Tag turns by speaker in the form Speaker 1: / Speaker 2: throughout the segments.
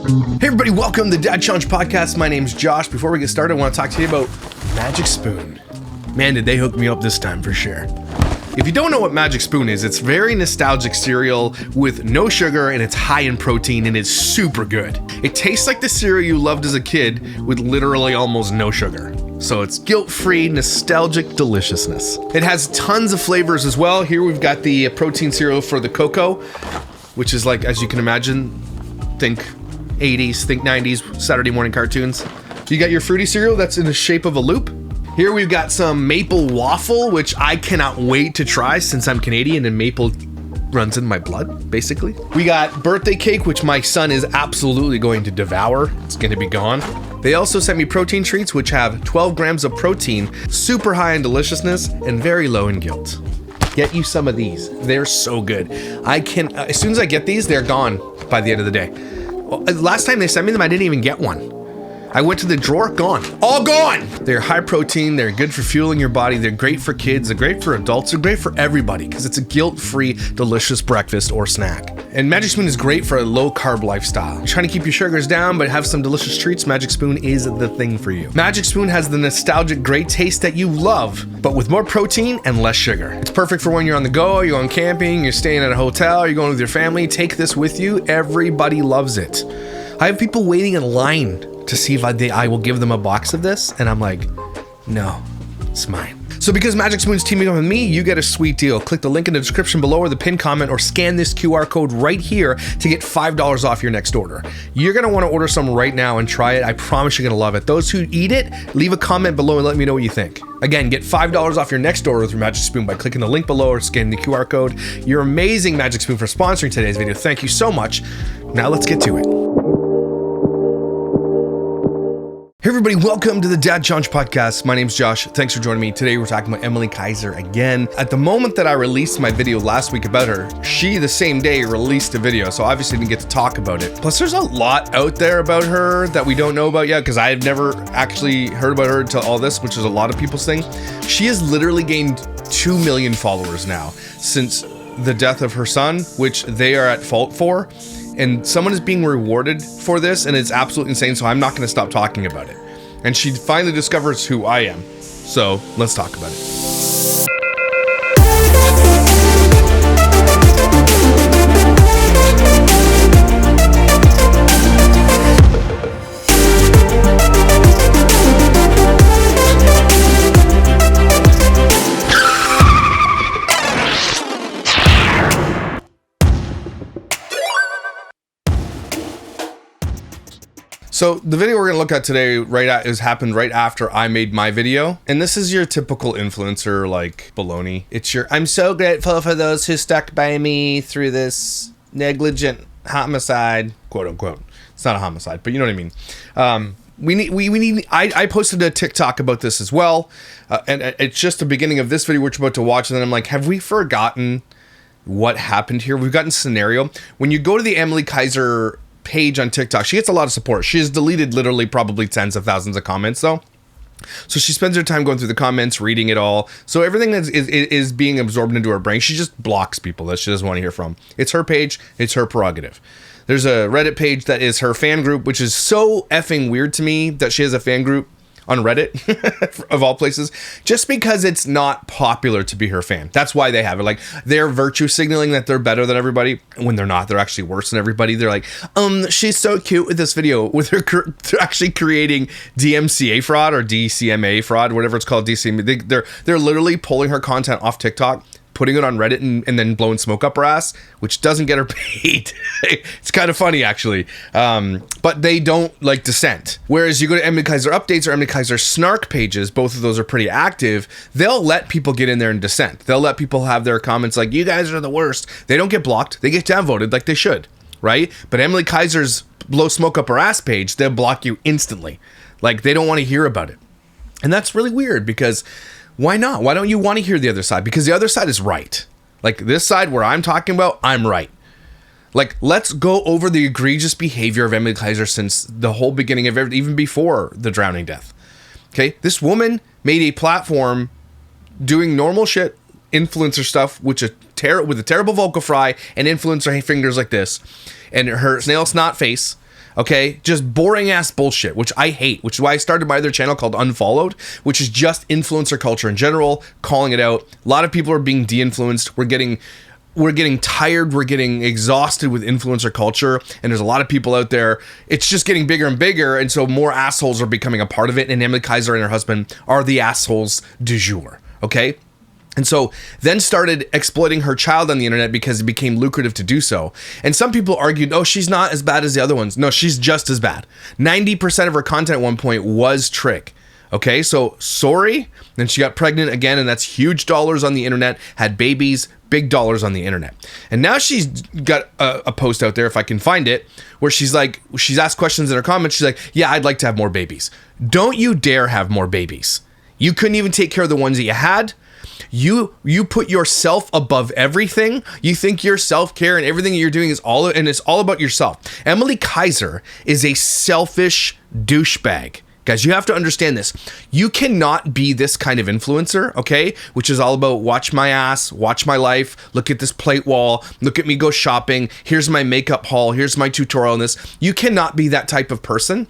Speaker 1: Hey everybody, welcome to the Dad Challenge Podcast. My name's Josh. Before we get started, I want to talk to you about Magic Spoon. Man, did they hook me up this time for sure. If you don't know what Magic Spoon is, it's very nostalgic cereal with no sugar and it's high in protein and it's super good. It tastes like the cereal you loved as a kid with literally almost no sugar. So it's guilt-free, nostalgic deliciousness. It has tons of flavors as well. Here we've got the protein cereal for the cocoa, which is like, as you can imagine, think 80s, think 90s, Saturday morning cartoons. You got your fruity cereal that's in the shape of a loop. Here we've got some maple waffle, which I cannot wait to try since I'm Canadian and maple runs in my blood, basically. We got birthday cake, which my son is absolutely going to devour. It's going to be gone. They also sent me protein treats, which have 12 grams of protein, super high in deliciousness, and very low in guilt. Get you some of these. They're so good. As soon as I get these, they're gone by the end of the day. Last time they sent me them, I didn't even get one. I went to the drawer, gone. All gone! They're high protein, they're good for fueling your body, they're great for kids, they're great for adults, they're great for everybody because it's a guilt-free, delicious breakfast or snack. And Magic Spoon is great for a low-carb lifestyle. You're trying to keep your sugars down but have some delicious treats, Magic Spoon is the thing for you. Magic Spoon has the nostalgic great taste that you love, but with more protein and less sugar. It's perfect for when you're on the go, you're going camping, you're staying at a hotel, you're going with your family. Take this with you. Everybody loves it. I have people waiting in line to see if I will give them a box of this, and I'm like, no, it's mine. So because Magic Spoon's teaming up with me, you get a sweet deal. Click the link in the description below or the pinned comment or scan this QR code right here to get $5 off your next order. You're gonna wanna order some right now and try it. I promise you're gonna love it. Those who eat it, leave a comment below and let me know what you think. Again, get $5 off your next order through Magic Spoon by clicking the link below or scanning the QR code. You're amazing, Magic Spoon, for sponsoring today's video. Thank you so much. Now let's get to it. Hey everybody, welcome to the Dad Challenge Podcast. My name's Josh. Thanks for joining me. Today we're talking about Emilie Kiser again. At the moment that I released my video last week about her, she the same day released a video, so obviously didn't get to talk about it. Plus there's a lot out there about her that we don't know about yet because I've never actually heard about her until all this, which is a lot of people's thing. She has literally gained 2 million followers now since the death of her son, which they are at fault for. And someone is being rewarded for this, and it's absolutely insane, so I'm not going to stop talking about it. And she finally discovers who I am. So let's talk about it. So the video we're gonna look at today happened right after I made my video. And this is your typical influencer like baloney. It's your, I'm so grateful for those who stuck by me through this negligent homicide, quote unquote. It's not a homicide, but you know what I mean. I posted a TikTok about this as well. And it's just the beginning of this video which we're about to watch. And then I'm like, have we forgotten what happened here? We've gotten scenario. When you go to the Emilie Kiser page on TikTok, she gets a lot of support. She has deleted literally probably tens of thousands of comments though. So she spends her time going through the comments, reading it all. So everything is being absorbed into her brain. She just blocks people that she doesn't want to hear from. It's her page. It's her prerogative. There's a Reddit page that is her fan group, which is so effing weird to me that she has a fan group on Reddit of all places, just because it's not popular to be her fan. That's why they have it. Like, they're virtue signaling that they're better than everybody when they're not. They're actually worse than everybody. They're like, she's so cute with this video, with her they're actually creating DMCA fraud or DCMA fraud, whatever it's called, DCMA. They're literally pulling her content off TikTok, putting it on Reddit and then blowing smoke up her ass, which doesn't get her paid. It's kind of funny, actually. But they don't like dissent. Whereas you go to Emilie Kiser updates or Emilie Kiser snark pages, both of those are pretty active. They'll let people get in there and dissent. They'll let people have their comments like, you guys are the worst. They don't get blocked. They get downvoted like they should, right? But Emilie Kiser's blow smoke up her ass page, they'll block you instantly. Like, they don't want to hear about it. And that's really weird because why not? Why don't you want to hear the other side? Because the other side is right. Like, this side where I'm talking about, I'm right. Like, let's go over the egregious behavior of Emilie Kiser since the whole beginning of even before the drowning death. Okay? This woman made a platform doing normal shit, influencer stuff, with a terrible vocal fry and influencer fingers like this, and her snail snot face, Okay, just boring ass bullshit, which I hate, which is why I started my other channel called Unfollowed, which is just influencer culture in general, calling it out. A lot of people are being de-influenced. We're getting tired, we're getting exhausted with influencer culture, and there's a lot of people out there. It's just getting bigger and bigger, and so more assholes are becoming a part of it, and Emilie Kiser and her husband are the assholes du jour, okay? And so then started exploiting her child on the internet because it became lucrative to do so. And some people argued, oh, she's not as bad as the other ones. No, she's just as bad. 90% of her content at one point was trick. Okay, so sorry. Then she got pregnant again, and that's huge dollars on the internet, had babies, big dollars on the internet. And now she's got a post out there, if I can find it, where she's asked questions in her comments. She's like, yeah, I'd like to have more babies. Don't you dare have more babies. You couldn't even take care of the ones that you had. You put yourself above everything. You think your self-care and everything you're doing is all about yourself. Emilie Kiser is a selfish douchebag. Guys, you have to understand this. You cannot be this kind of influencer, okay? Which is all about watch my ass, watch my life, look at this plate wall, look at me go shopping, here's my makeup haul, here's my tutorial on this. You cannot be that type of person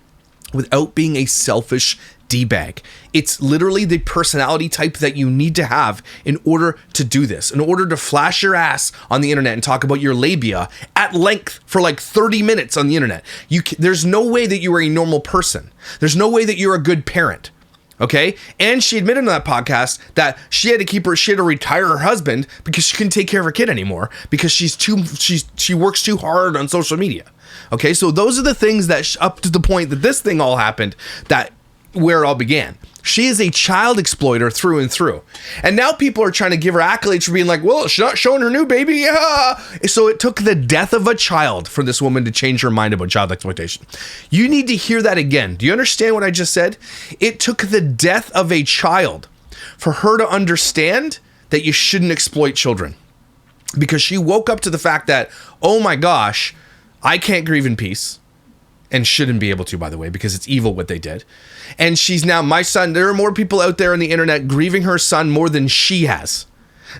Speaker 1: without being a selfish D-bag. It's literally the personality type that you need to have in order to do this, in order to flash your ass on the internet and talk about your labia at length for like 30 minutes on the internet. There's no way that you are a normal person. There's no way that you're a good parent. Okay. And she admitted on that podcast that she had to retire her husband because she couldn't take care of her kid anymore because she works too hard on social media. Okay. So those are the things that up to the point that this thing all happened, where it all began. She is a child exploiter through and through. And now people are trying to give her accolades for being like, well, she's not showing her new baby. Yeah. So it took the death of a child for this woman to change her mind about child exploitation. You need to hear that again. Do you understand what I just said? It took the death of a child for her to understand that you shouldn't exploit children. Because she woke up to the fact that, oh my gosh, I can't grieve in peace. And shouldn't be able to, by the way, because it's evil what they did. And she's now, my son, there are more people out there on the internet grieving her son more than she has.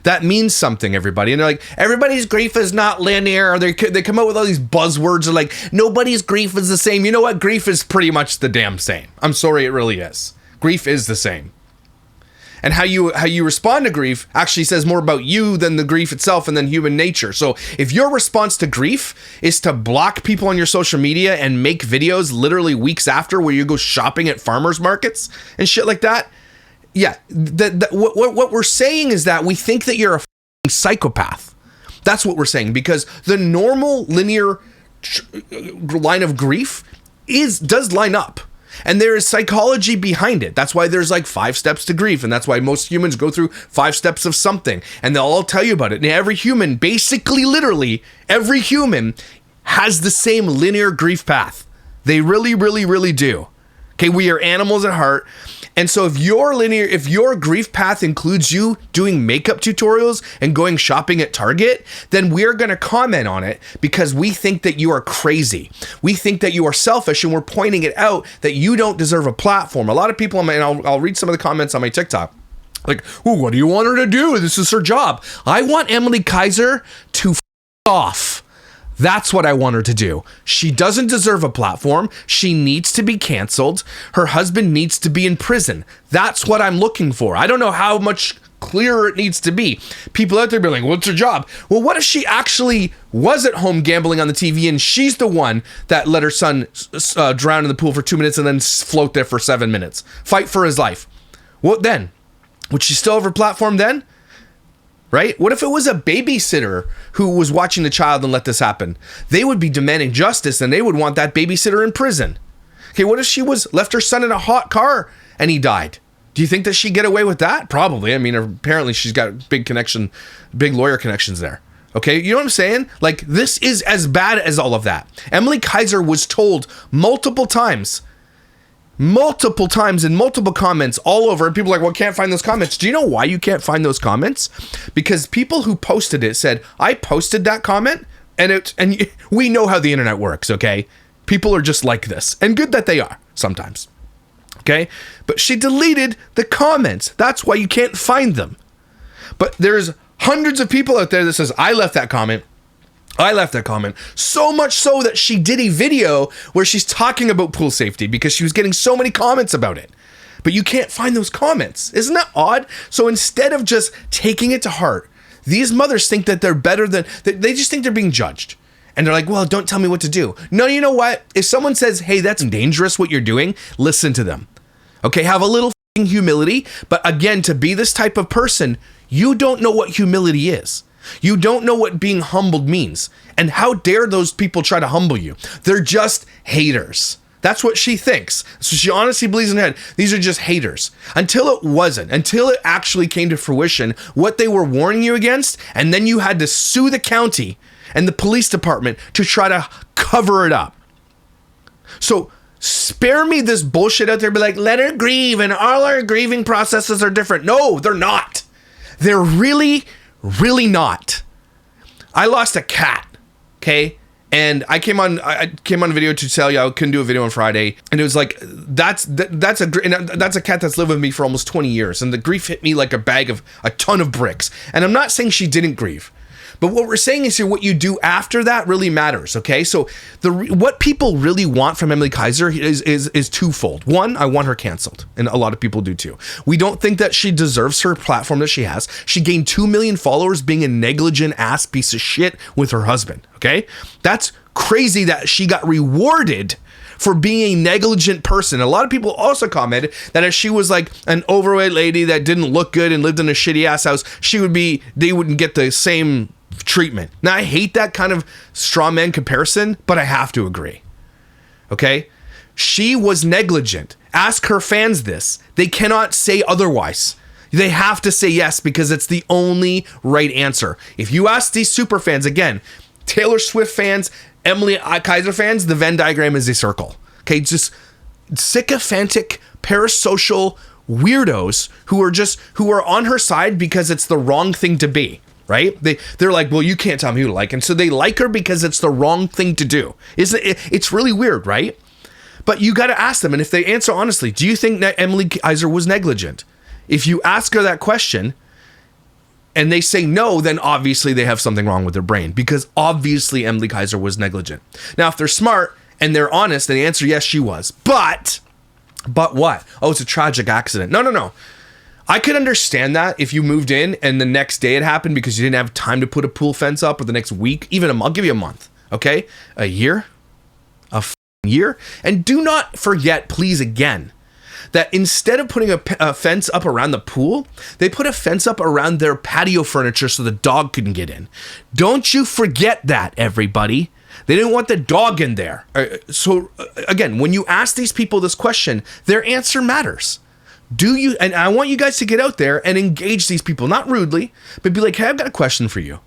Speaker 1: That means something, everybody. And they're like, everybody's grief is not linear. Or they come out with all these buzzwords. They're like, nobody's grief is the same. You know what? Grief is pretty much the damn same. I'm sorry, it really is. Grief is the same. And how you respond to grief actually says more about you than the grief itself and then human nature. So if your response to grief is to block people on your social media and make videos literally weeks after where you go shopping at farmers markets and shit like that, yeah, what we're saying is that we think that you're a fucking psychopath. That's what we're saying, because the normal linear line of grief does line up. And there is psychology behind it. That's why there's like 5 steps to grief. And that's why most humans go through 5 steps of something. And they'll all tell you about it. And every human, basically, literally, every human has the same linear grief path. They really, really, really do. Okay, we are animals at heart. And so if your grief path includes you doing makeup tutorials and going shopping at Target, then we're going to comment on it because we think that you are crazy. We think that you are selfish, and we're pointing it out that you don't deserve a platform. A lot of people, and I'll read some of the comments on my TikTok. Like, well, what do you want her to do? This is her job. I want Emilie Kiser to f*** off. That's what I want her to do. She doesn't deserve a platform. She needs to be canceled. Her husband needs to be in prison. That's what I'm looking for. I don't know how much clearer it needs to be. People out there be like, what's her job? Well, what if she actually was at home gambling on the TV and she's the one that let her son drown in the pool for 2 minutes and then float there for 7 minutes? Fight for his life. What then? Would she still have her platform then? Right? What if it was a babysitter who was watching the child and let this happen? They would be demanding justice, and they would want that babysitter in prison. Okay, what if she left her son in a hot car and he died? Do you think that she'd get away with that? Probably. I mean, apparently she's got big lawyer connections there. Okay, you know what I'm saying? Like, this is as bad as all of that. Emilie Kiser was told multiple times in multiple comments all over, and people are like, well, can't find those comments. Do you know why you can't find those comments? Because people who posted it said, I posted that comment, and we know how the internet works, okay? People are just like this, and good that they are sometimes, okay? But she deleted the comments. That's why you can't find them. But there's hundreds of people out there that says, I left that comment. I left that comment. So much so that she did a video where she's talking about pool safety because she was getting so many comments about it. But you can't find those comments. Isn't that odd? So instead of just taking it to heart, these mothers think that they're better than, they just think they're being judged. And they're like, well, don't tell me what to do. No, you know what? If someone says, hey, that's dangerous what you're doing, listen to them. Okay, have a little humility. But again, to be this type of person, you don't know what humility is. You don't know what being humbled means. And how dare those people try to humble you? They're just haters. That's what she thinks. So she honestly believes in her head, these are just haters. Until it wasn't. Until it actually came to fruition, what they were warning you against, and then you had to sue the county and the police department to try to cover it up. So spare me this bullshit out there, be like, let her grieve, and all our grieving processes are different. No, they're not. They're really not. I lost a cat, okay? And I came on video to tell you I couldn't do a video on Friday, and it was like that's a cat that's lived with me for almost 20 years, and the grief hit me like a ton of bricks. And I'm not saying she didn't grieve, but what we're saying is here, what you do after that really matters, okay? So what people really want from Emilie Kiser is twofold. One, I want her canceled, and a lot of people do too. We don't think that she deserves her platform that she has. She gained 2 million followers being a negligent ass piece of shit with her husband, okay? That's crazy that she got rewarded for being a negligent person. A lot of people also commented that if she was like an overweight lady that didn't look good and lived in a shitty ass house, they wouldn't get the same treatment. Now, I hate that kind of straw man comparison, but I have to agree. Okay? She was negligent. Ask her fans this. They cannot say otherwise. They have to say yes because it's the only right answer. If you ask these super fans, again, Taylor Swift fans, Emilie Kiser fans, the Venn diagram is a circle. Okay? Just sycophantic, parasocial weirdos who are on her side because it's the wrong thing to be. Right? They're like, well, you can't tell me who to like. And so they like her because it's the wrong thing to do. It's really weird, right? But you got to ask them. And if they answer honestly, do you think that Emilie Kiser was negligent? If you ask her that question and they say no, then obviously they have something wrong with their brain, because obviously Emilie Kiser was negligent. Now, if they're smart and they're honest, and the answer, yes, she was. But what? Oh, it's a tragic accident. No. I could understand that if you moved in and the next day it happened because you didn't have time to put a pool fence up, or the next week, even I'll give you a month, okay? A year? A year? And do not forget, please, again, that instead of putting a fence up around the pool, they put a fence up around their patio furniture so the dog couldn't get in. Don't you forget that, everybody. They didn't want the dog in there. So again, when you ask these people this question, their answer matters. And I want you guys to get out there and engage these people, not rudely, but be like, hey, I've got a question for you.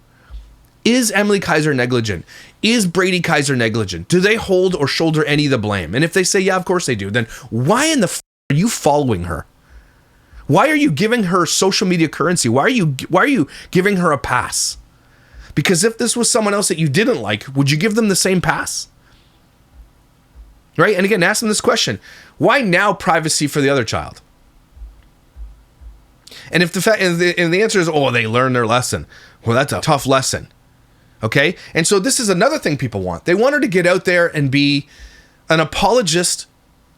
Speaker 1: Is Emilie Kiser negligent? Is Brady Kiser negligent? Do they hold or shoulder any of the blame? And if they say, yeah, of course they do, then why in the are you following her? Why are you giving her social media currency? Why are you giving her a pass? Because if this was someone else that you didn't like, would you give them the same pass? Right? And again, ask them this question. Why now privacy for the other child? And if the answer is, oh, they learned their lesson. Well, that's a tough lesson. Okay? And so this is another thing people want. They want her to get out there and be an apologist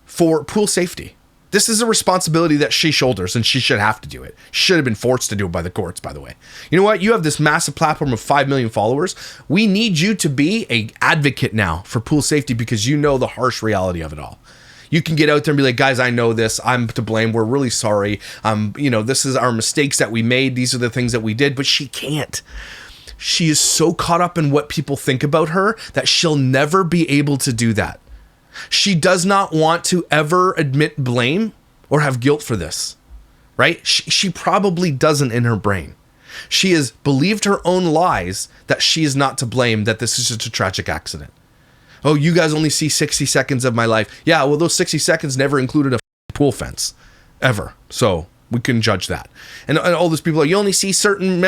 Speaker 1: for pool safety. This is a responsibility that she shoulders, and she should have to do it. She should have been forced to do it by the courts, by the way. You know what? You have this massive platform of 5 million followers. We need you to be an advocate now for pool safety, because you know the harsh reality of it all. You can get out there and be like, guys, I know this. I'm to blame. We're really sorry. This is our mistakes that we made. These are the things that we did. But she can't. She is so caught up in what people think about her that she'll never be able to do that. She does not want to ever admit blame or have guilt for this, right? She probably doesn't in her brain. She has believed her own lies that she is not to blame, that this is just a tragic accident. Oh, you guys only see 60 seconds of my life. Yeah, well, those 60 seconds never included a pool fence, ever. So we couldn't judge that. And all those people, you only see certain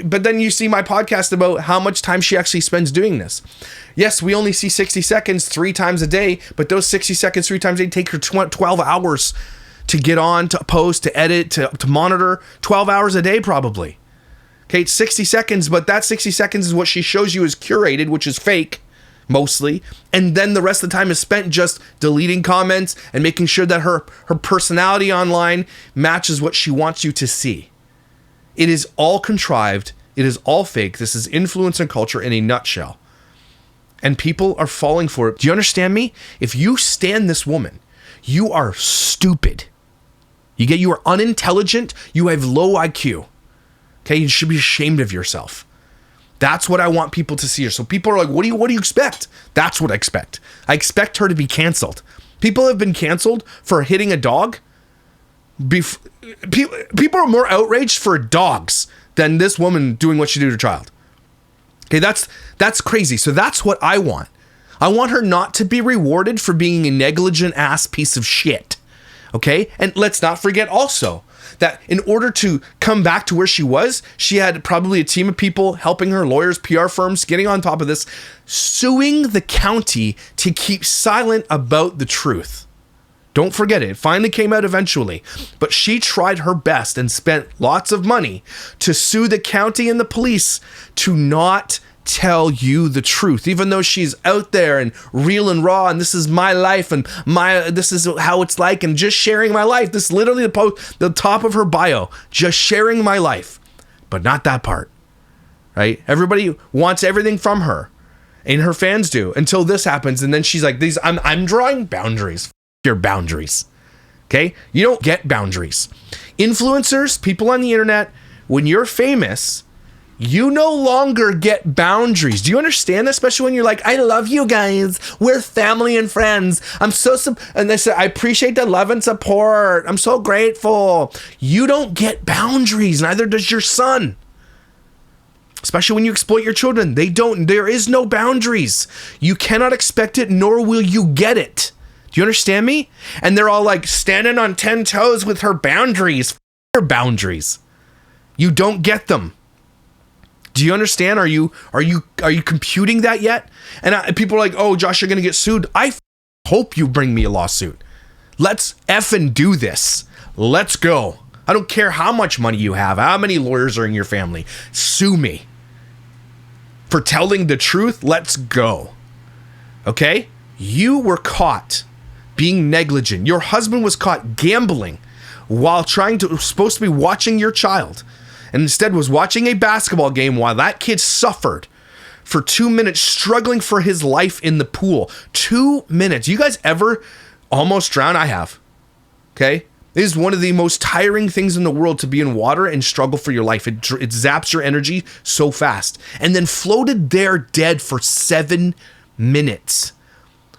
Speaker 1: but then you see my podcast about how much time she actually spends doing this. Yes, we only see 60 seconds 3 times a day, but those 60 seconds 3 times a day take her 12 hours to get on, to post, to edit, to monitor. 12 hours a day, probably. Okay, it's 60 seconds, but that 60 seconds is what she shows you is curated, which is fake, mostly. And then the rest of the time is spent just deleting comments and making sure that her personality online matches what she wants you to see. It is all contrived. It is all fake. This is influencer culture in a nutshell. And people are falling for it. Do you understand me? If you stand this woman, you are stupid. You are unintelligent. You have low IQ. Okay, you should be ashamed of yourself. That's what I want people to see her. So people are like, what do you expect? That's what I expect. I expect her to be canceled. People have been canceled for hitting a dog. People are more outraged for dogs than this woman doing what she did to a child. Okay, that's crazy. So that's what I want. I want her not to be rewarded for being a negligent ass piece of shit. Okay? And let's not forget also that in order to come back to where she was, she had probably a team of people helping her, lawyers, PR firms, getting on top of this, suing the county to keep silent about the truth. Don't forget it. It finally came out eventually. But she tried her best and spent lots of money to sue the county and the police to not tell you the truth, even though she's out there and real and raw, and this is my life and this is how it's like, and just sharing my life. This is literally the top of her bio, just sharing my life, but not that part, right? Everybody wants everything from her, and her fans do, until this happens, and then she's like, I'm drawing boundaries. Your boundaries. Okay? You don't get boundaries. Influencers, people on the internet, when you're famous, you no longer get boundaries. Do you understand? Especially when you're like, I love you guys. We're family and friends. I'm so, and they say, I appreciate the love and support. I'm so grateful. You don't get boundaries. Neither does your son. Especially when you exploit your children. They don't. There is no boundaries. You cannot expect it, nor will you get it. Do you understand me? And they're all like standing on 10 toes with her boundaries. Her boundaries. You don't get them. Do you understand? Are you computing that yet? And people are like, oh, Josh, you're going to get sued. I hope you bring me a lawsuit. Let's effing do this. Let's go. I don't care how much money you have, how many lawyers are in your family. Sue me. For telling the truth, let's go. Okay? You were caught being negligent. Your husband was caught gambling while supposed to be watching your child, and instead was watching a basketball game while that kid suffered for 2 minutes, struggling for his life in the pool. 2 minutes. You guys ever almost drown? I have. Okay? It is one of the most tiring things in the world to be in water and struggle for your life. It zaps your energy so fast. And then floated there dead for 7 minutes.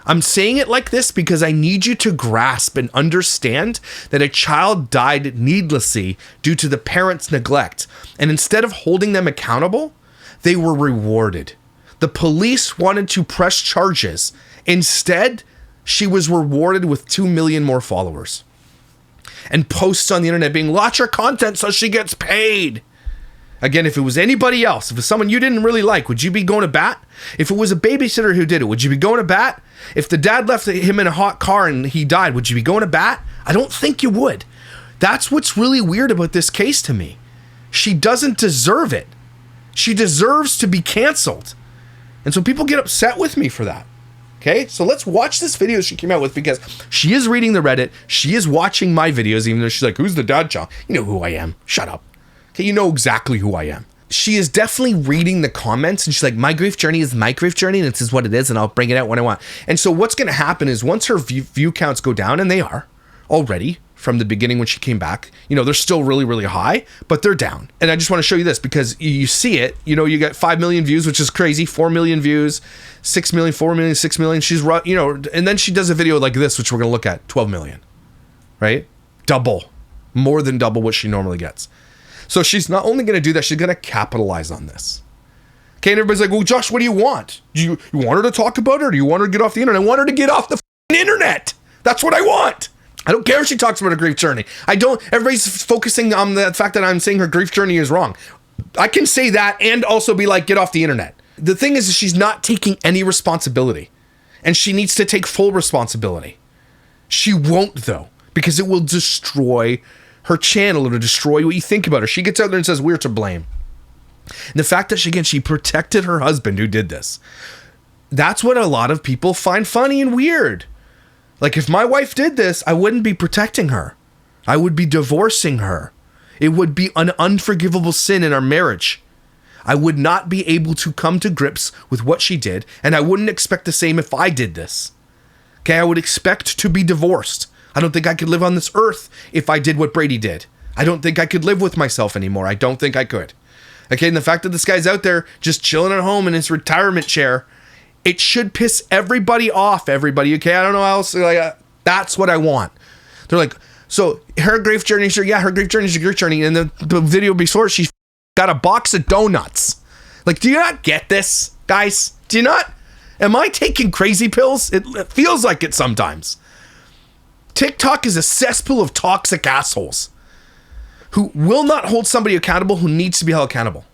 Speaker 1: I'm saying it like this because I need you to grasp and understand that a child died needlessly due to the parents' neglect. And instead of holding them accountable, they were rewarded. The police wanted to press charges. Instead, she was rewarded with 2 million more followers. And posts on the internet being, watch her content so she gets paid. Again, if it was anybody else, if it was someone you didn't really like, would you be going to bat? If it was a babysitter who did it, would you be going to bat? If the dad left him in a hot car and he died, would you be going to bat? I don't think you would. That's what's really weird about this case to me. She doesn't deserve it. She deserves to be canceled. And so people get upset with me for that. Okay, so let's watch this video she came out with, because she is reading the Reddit. She is watching my videos, even though she's like, who's the dad child? You know who I am. Shut up. Okay, you know exactly who I am. She is definitely reading the comments, and she's like, my grief journey is my grief journey, and this is what it is, and I'll bring it out when I want. And so what's going to happen is once her view counts go down, and they are already from the beginning when she came back, you know, they're still really, really high, but they're down. And I just want to show you this because you see it, you know, you got 5 million views, which is crazy, 4 million views, 6 million, 4 million, 6 million. She's, you know, and then she does a video like this, which we're going to look at, 12 million, right? More than double what she normally gets. So she's not only going to do that, she's going to capitalize on this. Okay, and everybody's like, well, Josh, what do you want? Do you want her to talk about it, or do you want her to get off the internet? I want her to get off the internet. That's what I want. I don't care if she talks about her grief journey. Everybody's focusing on the fact that I'm saying her grief journey is wrong. I can say that and also be like, get off the internet. The thing is, she's not taking any responsibility, and she needs to take full responsibility. She won't, though, because it will destroy her channel. It'll destroy what you think about her. She gets out there and says, we're to blame. The fact that she protected her husband who did this. That's what a lot of people find funny and weird. Like, if my wife did this, I wouldn't be protecting her. I would be divorcing her. It would be an unforgivable sin in our marriage. I would not be able to come to grips with what she did, and I wouldn't expect the same if I did this. Okay, I would expect to be divorced. I don't think I could live on this earth if I did what Brady did. I don't think I could live with myself anymore. I don't think I could. Okay, and the fact that this guy's out there just chilling at home in his retirement chair, it should piss everybody off, everybody. Okay, I don't know how else. Like, that's what I want. They're like, so her grief journey, sure, yeah, her grief journey is a grief journey. And the video before, she got a box of donuts. Like, do you not get this, guys? Do you not? Am I taking crazy pills? It feels like it sometimes. TikTok is a cesspool of toxic assholes who will not hold somebody accountable who needs to be held accountable.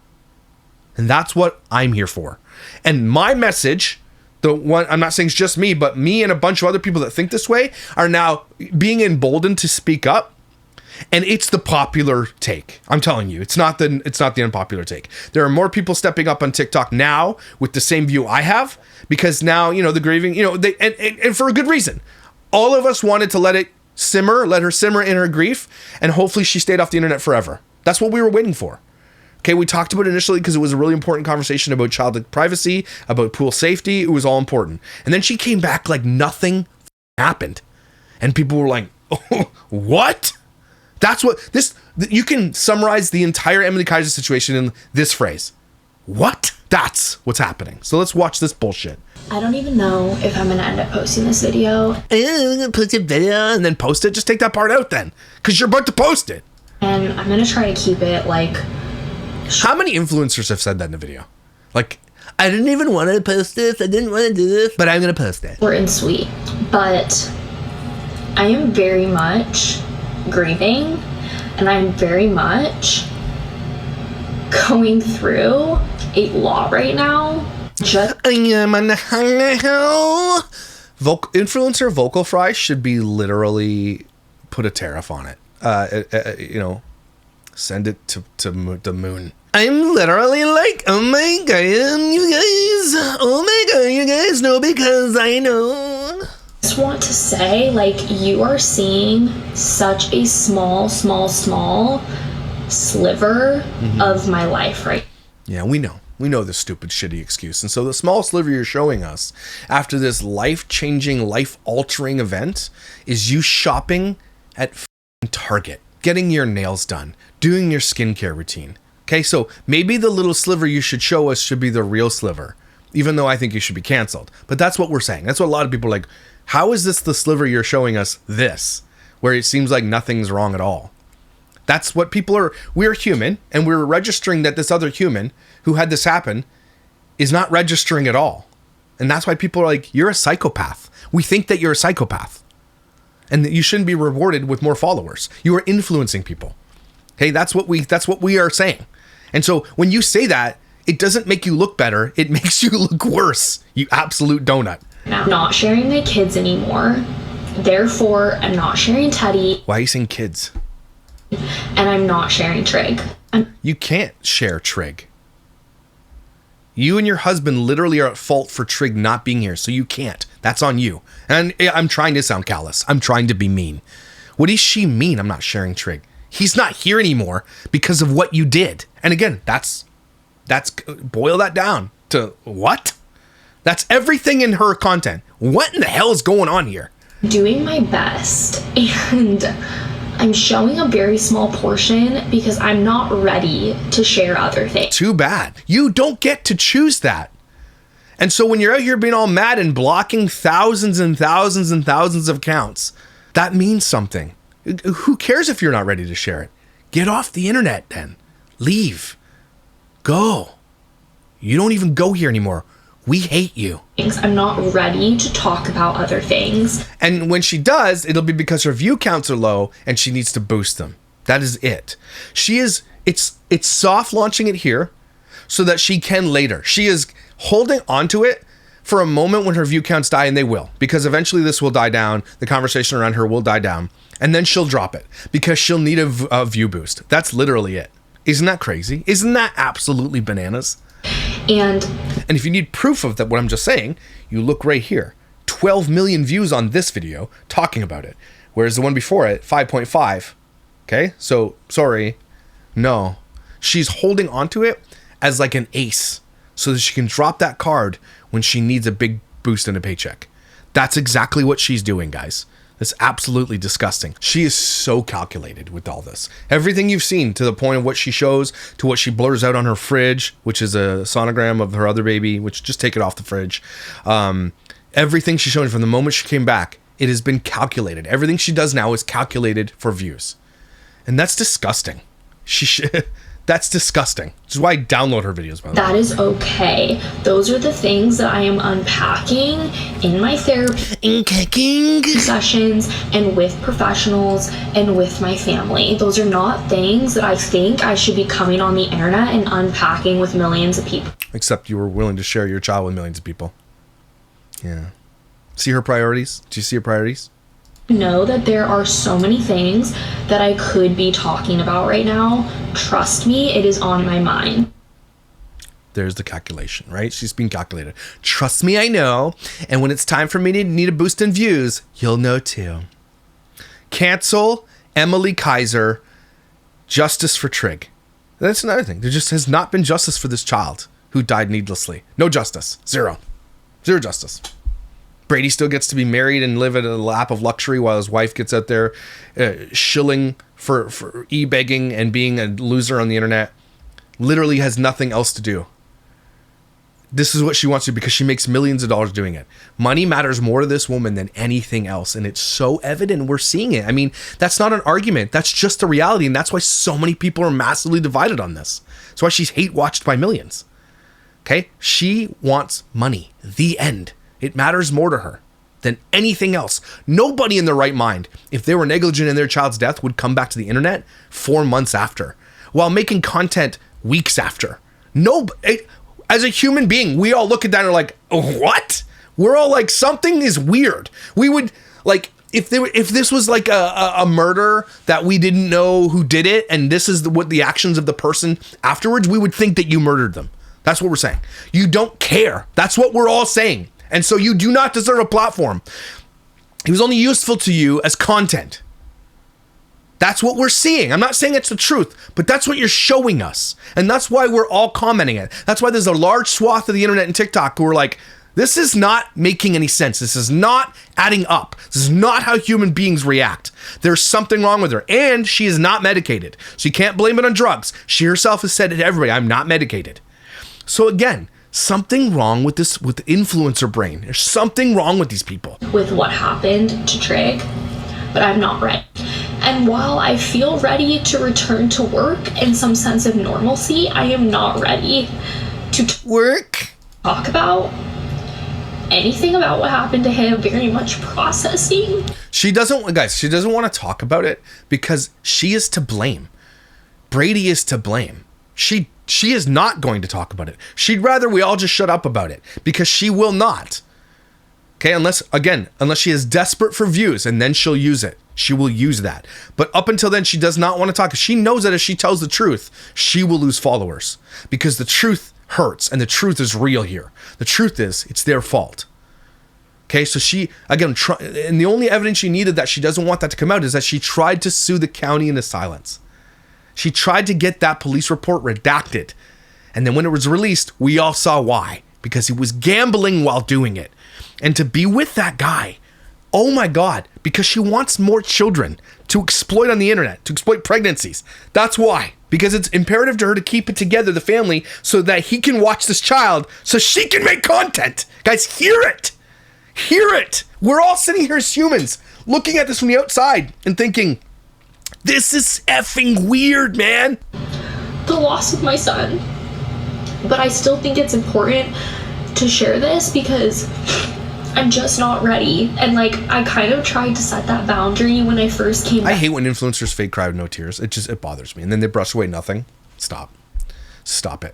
Speaker 1: And that's what I'm here for. And my message, the one, I'm not saying it's just me, but me and a bunch of other people that think this way are now being emboldened to speak up. And it's the popular take. I'm telling you, it's not the unpopular take. There are more people stepping up on TikTok now with the same view I have, because now, the grieving, and for a good reason. All of us wanted to let her simmer in her grief, and hopefully she stayed off the internet forever. That's what we were waiting for. Okay, we talked about it initially because it was a really important conversation about child privacy, about pool safety. It was all important. And then she came back like nothing happened. And people were like, oh, what? That's what you can summarize the entire Emilie Kiser situation in this phrase. What? That's what's happening. So let's watch this bullshit.
Speaker 2: I don't even know if I'm going to end up posting this video.
Speaker 1: I'm going to post a video and then post it. Just take that part out then, because you're about to post it.
Speaker 2: And I'm going to try to keep it like...
Speaker 1: How many influencers have said that in the video? Like, I didn't even want to post this. I didn't want to do this, but I'm going to post it.
Speaker 2: Short and sweet. But I am very much grieving, and I'm very much going through a lot right now.
Speaker 1: I am on hell. Influencer vocal fry should be literally put a tariff on it. Send it to the moon. I'm literally like, oh my god, you guys know, because I know.
Speaker 2: I just want to say, like, you are seeing such a small sliver of my life, right?
Speaker 1: Yeah, we know this stupid, shitty excuse. And so the small sliver you're showing us after this life-changing, life-altering event is you shopping at Target, getting your nails done, doing your skincare routine. Okay, so maybe the little sliver you should show us should be the real sliver, even though I think you should be canceled. But that's what we're saying. That's what a lot of people are like, how is this the sliver you're showing us this, where it seems like nothing's wrong at all? That's what people are. We're human, and we're registering that this other human who had this happen is not registering at all. And that's why people are like, you're a psychopath. We think that you're a psychopath and that you shouldn't be rewarded with more followers. You are influencing people. Hey, that's what we are saying. And so when you say that, it doesn't make you look better. It makes you look worse, you absolute donut.
Speaker 2: I'm not sharing my kids anymore. Therefore, I'm not sharing Teddy.
Speaker 1: Why are you saying kids?
Speaker 2: And I'm not sharing Trig.
Speaker 1: You can't share Trig. You and your husband literally are at fault for Trig not being here, so you can't. That's on you. And I'm trying to sound callous. I'm trying to be mean. What does she mean I'm not sharing Trig? He's not here anymore because of what you did. And again, that's boil that down to what? That's everything in her content. What in the hell is going on here?
Speaker 2: Doing my best, and I'm showing a very small portion because I'm not ready to share other things.
Speaker 1: Too bad. You don't get to choose that. And so when you're out here being all mad and blocking thousands and thousands and thousands of accounts, that means something. Who cares if you're not ready to share it? Get off the internet then. Leave. Go. You don't even go here anymore. We hate you.
Speaker 2: I'm not ready to talk about other things.
Speaker 1: And when she does, it'll be because her view counts are low and she needs to boost them. That is it. It's soft launching it here so that she can later. She is holding onto it for a moment when her view counts die, and they will, because eventually this will die down. The conversation around her will die down, and then she'll drop it because she'll need a view boost. That's literally it. Isn't that crazy? Isn't that absolutely bananas?
Speaker 2: And
Speaker 1: if you need proof of that, what I'm just saying, you look right here. 12 million views on this video talking about it. Whereas the one before it, 5.5. Okay? So, sorry. No. She's holding onto it as like an ace so that she can drop that card when she needs a big boost in a paycheck. That's exactly what she's doing, guys. It's absolutely disgusting. She is so calculated with all this. Everything you've seen, to the point of what she shows, to what she blurs out on her fridge, which is a sonogram of her other baby, which just take it off the fridge. Everything she's showing from the moment she came back, it has been calculated. Everything she does now is calculated for views. And that's disgusting. That's disgusting. Which is why I download her videos, by the way.
Speaker 2: that is okay. Those are the things that I am unpacking in my therapy sessions and with professionals and with my family. Those are not things that I think I should be coming on the internet and unpacking with millions of people.
Speaker 1: Except you were willing to share your child with millions of people. Yeah. See her priorities? Do you see her priorities?
Speaker 2: Know that there are so many things that I could be talking about right now. Trust me, it is on my mind.
Speaker 1: There's the calculation, right? She's being calculated. Trust me, I know. And when it's time for me to need a boost in views, you'll know too. Cancel Emilie Kiser. Justice for Trig. That's another thing. There just has not been justice for this child who died needlessly. No justice. Zero justice. Brady still gets to be married and live in a lap of luxury while his wife gets out there shilling for e-begging and being a loser on the internet. Literally has nothing else to do. This is what she wants to do because she makes millions of dollars doing it. Money matters more to this woman than anything else. And it's so evident. We're seeing it. I mean, that's not an argument. That's just the reality. And that's why so many people are massively divided on this. That's why she's hate watched by millions. Okay? She wants money. The end. It matters more to her than anything else. Nobody in their right mind, if they were negligent in their child's death, would come back to the internet 4 months after while making content weeks after. As a human being, we all look at that and are like, what? We're all like, something is weird. We would like, if this was like a murder that we didn't know who did it, and this is what the actions of the person afterwards, we would think that you murdered them. That's what we're saying. You don't care. That's what we're all saying. And so you do not deserve a platform. He was only useful to you as content. That's what we're seeing. I'm not saying it's the truth, but that's what you're showing us. And that's why we're all commenting it. That's why there's a large swath of the internet and TikTok who are like, this is not making any sense. This is not adding up. This is not how human beings react. There's something wrong with her. And she is not medicated. So you can't blame it on drugs. She herself has said it to everybody, I'm not medicated. So again, something wrong with this, with the influencer brain. There's something wrong with these people.
Speaker 2: With what happened to Trig, but I'm not ready. And while I feel ready to return to work in some sense of normalcy, I am not ready to talk about anything about what happened to him. Very much processing.
Speaker 1: She doesn't want to talk about it because she is to blame. Brady is to blame. She is not going to talk about it. She'd rather we all just shut up about it because she will not. Okay, unless she is desperate for views, and then she'll use it. She will use that. But up until then, she does not want to talk. She knows that if she tells the truth, she will lose followers because the truth hurts and the truth is real here. The truth is, it's their fault. Okay, so she, again, and the only evidence she needed that she doesn't want that to come out is that she tried to sue the county into silence. She tried to get that police report redacted. And then when it was released, we all saw why. Because he was gambling while doing it. And to be with that guy, oh my God, because she wants more children to exploit on the internet, to exploit pregnancies. That's why. Because it's imperative to her to keep it together, the family, so that he can watch this child, so she can make content. Guys, hear it. Hear it. We're all sitting here as humans, looking at this from the outside and thinking, this is effing weird, man.
Speaker 2: The loss of my son. But I still think it's important to share this because I'm just not ready. And like, I kind of tried to set that boundary when I first came back.
Speaker 1: I hate when influencers fake cry with no tears. It bothers me. And then they brush away nothing. Stop it.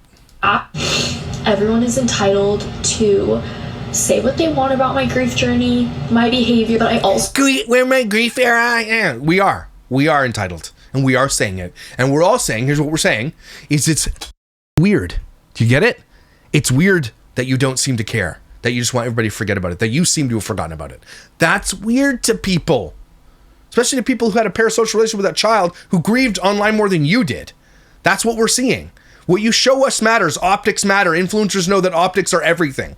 Speaker 2: Everyone is entitled to say what they want about my grief journey, my behavior, but I also...
Speaker 1: Where my grief era? Yeah, we are entitled. and we are saying it. And we're all saying, here's what we're saying, is it's weird. Do you get it? It's weird that you don't seem to care, that you just want everybody to forget about it, that you seem to have forgotten about it. That's weird to people, especially to people who had a parasocial relationship with that child who grieved online more than you did. That's what we're seeing. What you show us matters. Optics matter. Influencers know that optics are everything,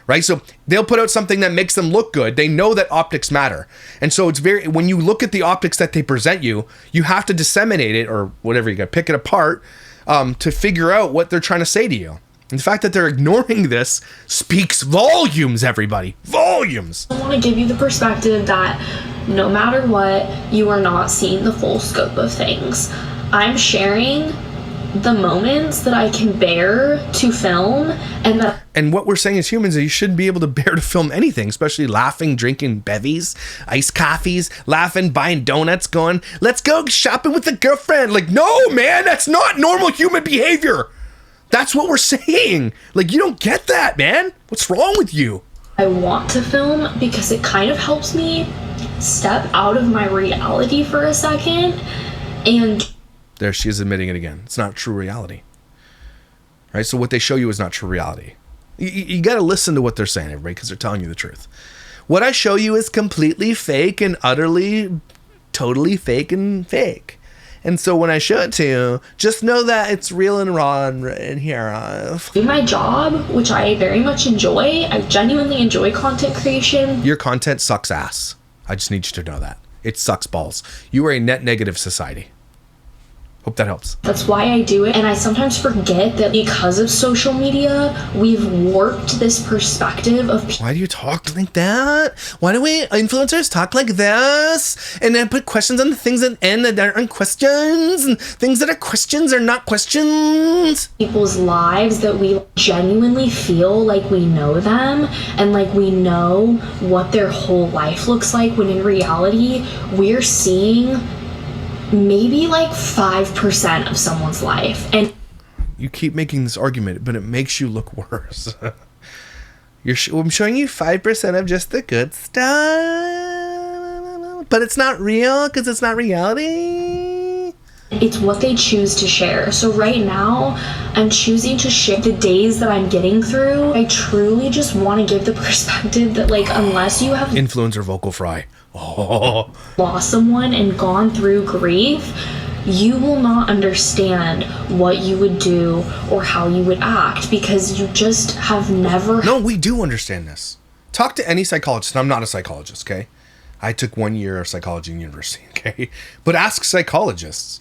Speaker 1: right? So they'll put out something that makes them look good. They know that optics matter. And so it's when you look at the optics that they present you, you have to disseminate it or whatever, you got to pick it apart to figure out what they're trying to say to you. And the fact that they're ignoring this speaks volumes, everybody. Volumes.
Speaker 2: I want to give you the perspective that no matter what, you are not seeing the full scope of things. I'm sharing the moments that I can bear to film,
Speaker 1: and what we're saying as humans is you shouldn't be able to bear to film anything, especially laughing, drinking bevies, iced coffees, laughing, buying donuts, going, let's go shopping with the girlfriend. Like, no, man, that's not normal human behavior. That's what we're saying. Like, you don't get that, man. What's wrong with you?
Speaker 2: I want to film because it kind of helps me step out of my reality for a second. And
Speaker 1: there she is admitting it again. It's not true reality. Right? So what they show you is not true reality. You got to listen to what they're saying, everybody, because they're telling you the truth. What I show you is completely fake and utterly, totally fake and fake. And so when I show it to you, just know that it's real and raw and here.
Speaker 2: My job, which I very much enjoy, I genuinely enjoy content creation.
Speaker 1: Your content sucks ass. I just need you to know that. It sucks balls. You are a net negative society. Hope that helps.
Speaker 2: That's why I do it. And I sometimes forget that because of social media, we've warped this perspective of
Speaker 1: Why do you talk like that? Why do we influencers talk like this? And then put questions on the things that end that aren't questions, and things that are questions are not questions.
Speaker 2: People's lives that we genuinely feel like we know them and like we know what their whole life looks like, when in reality, we're seeing maybe like 5% of someone's life. And
Speaker 1: you keep making this argument, but it makes you look worse. I'm showing you 5% of just the good stuff, but it's not real because it's not reality.
Speaker 2: It's what they choose to share. So right now, I'm choosing to share the days that I'm getting through. I truly just want to give the perspective that, like, unless you have
Speaker 1: influencer vocal fry,
Speaker 2: lost someone and gone through grief, you will not understand what you would do or how you would act, because you just have never.
Speaker 1: No, we do understand this. Talk to any psychologist, and I'm not a psychologist, okay? I took 1 year of psychology in university, okay? But ask psychologists.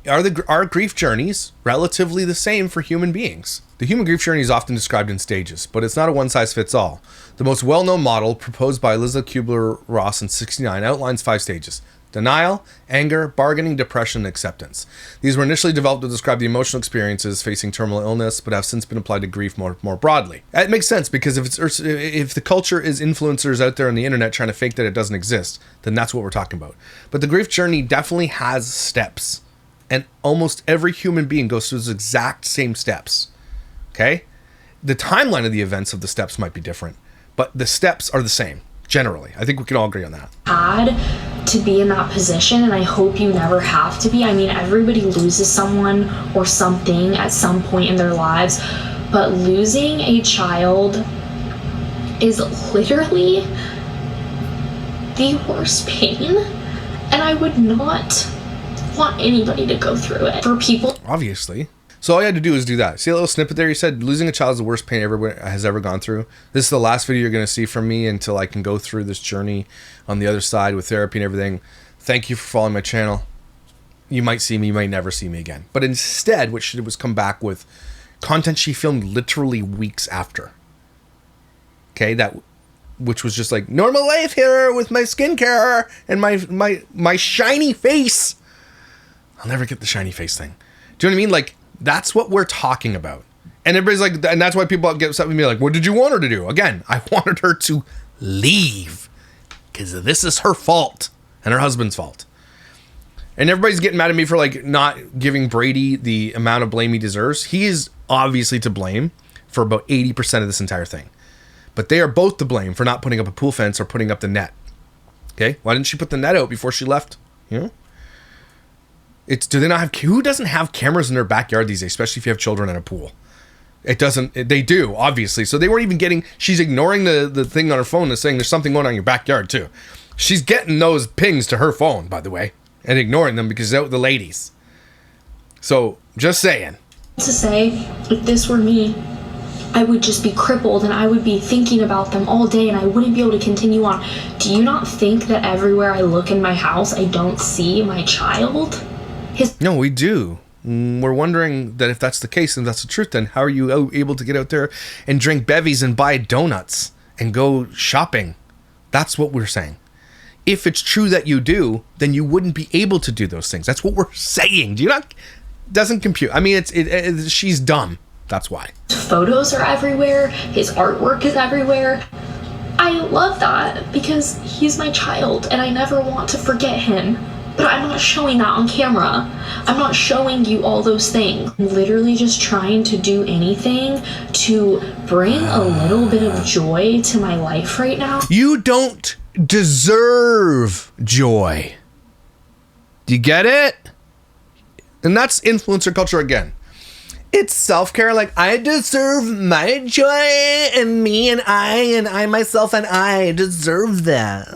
Speaker 1: Are grief journeys relatively the same for human beings? The human grief journey is often described in stages, but it's not a one-size-fits-all. The most well-known model, proposed by Elizabeth Kubler-Ross in '69, outlines 5 stages: denial, anger, bargaining, depression, and acceptance. These were initially developed to describe the emotional experiences facing terminal illness, but have since been applied to grief more broadly. It makes sense, because if the culture is influencers out there on the internet trying to fake that it doesn't exist, then that's what we're talking about. But the grief journey definitely has steps, and almost every human being goes through those exact same steps. Okay? The timeline of the events of the steps might be different, but the steps are the same. Generally, I think we can all agree on that.
Speaker 2: Had to be in that position, and I hope you never have to be. I mean, everybody loses someone or something at some point in their lives, but losing a child is literally the worst pain, and I would not want anybody to go through it. For people,
Speaker 1: obviously. So all you had to do is do that. See a little snippet there? You said losing a child is the worst pain everyone has ever gone through. This is the last video you're going to see from me until I can go through this journey on the other side with therapy and everything. Thank you for following my channel. You might see me, you might never see me again. But instead, what she did was come back with content she filmed literally weeks after. Okay, which was just like normal life here with my skincare and my shiny face. I'll never get the shiny face thing. Do you know what I mean? Like, that's what we're talking about. And everybody's like, and that's why people get upset with me, like, what did you want her to do? Again, I wanted her to leave, because this is her fault and her husband's fault. And everybody's getting mad at me for, like, not giving Brady the amount of blame he deserves. He is obviously to blame for about 80% of this entire thing. But they are both to blame for not putting up a pool fence or putting up the net. Okay? Why didn't she put the net out before she left? You know? Do they not have, who doesn't have cameras in their backyard these days, especially if you have children in a pool? They do, obviously. So they weren't even getting, she's ignoring the thing on her phone and saying there's something going on in your backyard too. She's getting those pings to her phone, by the way, and ignoring them because they're the ladies. So, just saying.
Speaker 2: To say, if this were me, I would just be crippled and I would be thinking about them all day and I wouldn't be able to continue on. Do you not think that everywhere I look in my house, I don't see my child?
Speaker 1: No, we do. We're wondering that if that's the case and that's the truth, then how are you able to get out there and drink bevies and buy donuts and go shopping? That's what we're saying. If it's true that you do, then you wouldn't be able to do those things. That's what we're saying. Do you not? Doesn't compute. I mean, she's dumb. That's why.
Speaker 2: Photos are everywhere. His artwork is everywhere. I love that because he's my child and I never want to forget him. But I'm not showing that on camera. I'm not showing you all those things. I'm literally just trying to do anything to bring a little bit of joy to my life right now.
Speaker 1: You don't deserve joy. Do you get it? And that's influencer culture again. It's self-care, like, I deserve my joy, and me and I myself and I deserve that.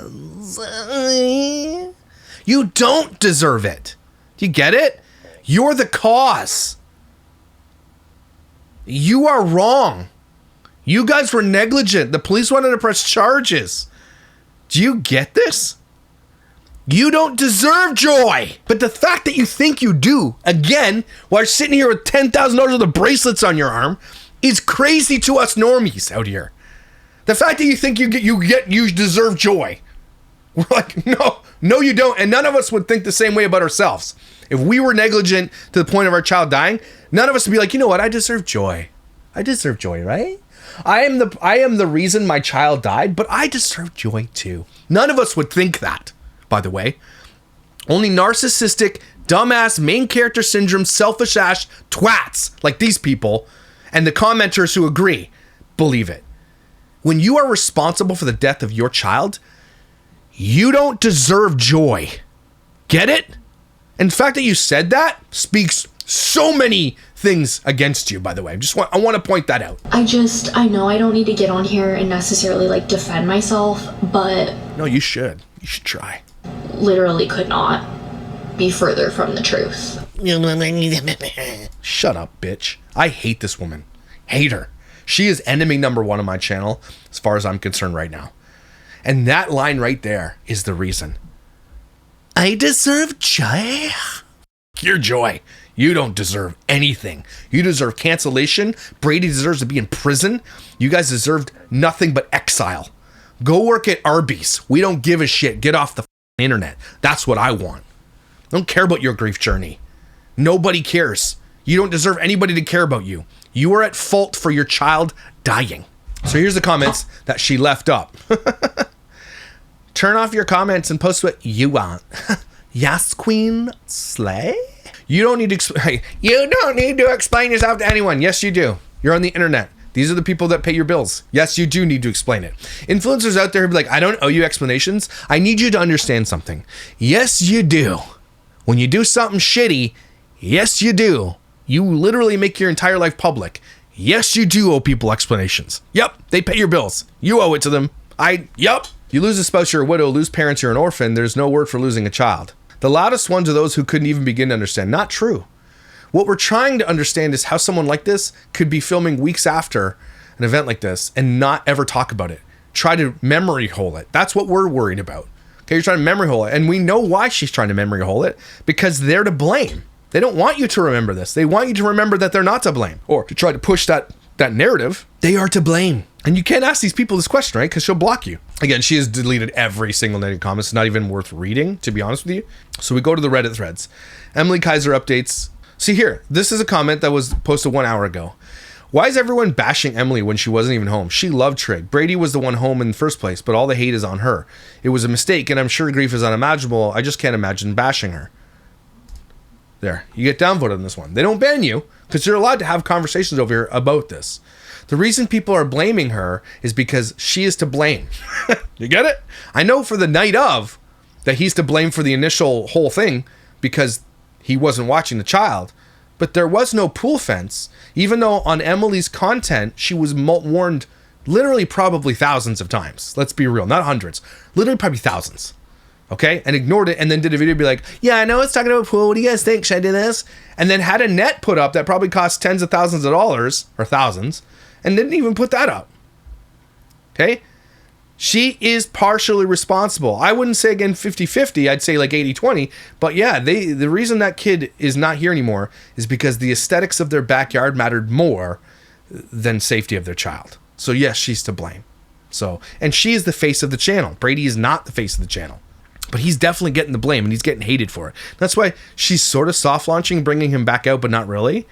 Speaker 1: You don't deserve it. Do you get it? You're the cause. You are wrong. You guys were negligent. The police wanted to press charges. Do you get this? You don't deserve joy. But the fact that you think you do, again, while you're sitting here with $10,000 worth of bracelets on your arm, is crazy to us normies out here. The fact that you think you deserve joy. We're like, no, you don't. And none of us would think the same way about ourselves. If we were negligent to the point of our child dying, none of us would be like, you know what? I deserve joy. I deserve joy, right? I am the reason my child died, but I deserve joy too. None of us would think that, by the way. Only narcissistic, dumbass, main character syndrome, selfish ass twats like these people and the commenters who agree believe it. When you are responsible for the death of your child, you don't deserve joy. Get it? And the fact that you said that speaks so many things against you, by the way. I want to point that out.
Speaker 2: I know I don't need to get on here and necessarily like defend myself, but...
Speaker 1: No, you should. You should try.
Speaker 2: Literally could not be further from the truth.
Speaker 1: Shut up, bitch. I hate this woman. Hate her. She is enemy number one on my channel, as far as I'm concerned right now. And that line right there is the reason. I deserve joy. Your joy. You don't deserve anything. You deserve cancellation. Brady deserves to be in prison. You guys deserved nothing but exile. Go work at Arby's. We don't give a shit. Get off the internet. That's what I want. I don't care about your grief journey. Nobody cares. You don't deserve anybody to care about you. You are at fault for your child dying. So here's the comments that she left up. Turn off your comments and post what you want. Yes, Queen Slay. You don't need to explain yourself to anyone. Yes, you do. You're on the internet. These are the people that pay your bills. Yes, you do need to explain it. Influencers out there who be like, I don't owe you explanations. I need you to understand something. Yes, you do. When you do something shitty, yes, you do. You literally make your entire life public. Yes, you do owe people explanations. Yep, they pay your bills. You owe it to them. Yep. You lose a spouse, you're a widow, lose parents, you're an orphan. There's no word for losing a child. The loudest ones are those who couldn't even begin to understand. Not true. What we're trying to understand is how someone like this could be filming weeks after an event like this and not ever talk about it. Try to memory hole it. That's what we're worried about. Okay, you're trying to memory hole it. And we know why she's trying to memory hole it, because they're to blame. They don't want you to remember this. They want you to remember that they're not to blame, or to try to push that narrative. They are to blame. And you can't ask these people this question, right? Because she'll block you. Again, she has deleted every single negative comment. It's not even worth reading, to be honest with you. So we go to the Reddit threads. Emilie Kiser updates. See here, this is a comment that was posted 1 hour ago. Why is everyone bashing Emilie when she wasn't even home? She loved Trig. Brady was the one home in the first place, but all the hate is on her. It was a mistake, and I'm sure grief is unimaginable. I just can't imagine bashing her. There, you get downvoted on this one. They don't ban you, because you're allowed to have conversations over here about this. The reason people are blaming her is because she is to blame. You get it? I know for the night of that he's to blame for the initial whole thing, because he wasn't watching the child. But there was no pool fence, even though on Emilie's content, she was warned literally probably thousands of times. Let's be real, not hundreds, literally probably thousands. Okay, and ignored it, and then did a video be like, yeah, I know it's talking about pool. What do you guys think? Should I do this? And then had a net put up that probably cost tens of thousands of dollars, or thousands, and didn't even put that up. Okay? She is partially responsible. I wouldn't say, again, 50-50. I'd say like 80-20. But yeah, the reason that kid is not here anymore is because the aesthetics of their backyard mattered more than safety of their child. So yes, she's to blame. So, and she is the face of the channel. Brady is not the face of the channel. But he's definitely getting the blame, and he's getting hated for it. That's why she's sort of soft launching, bringing him back out, but not really.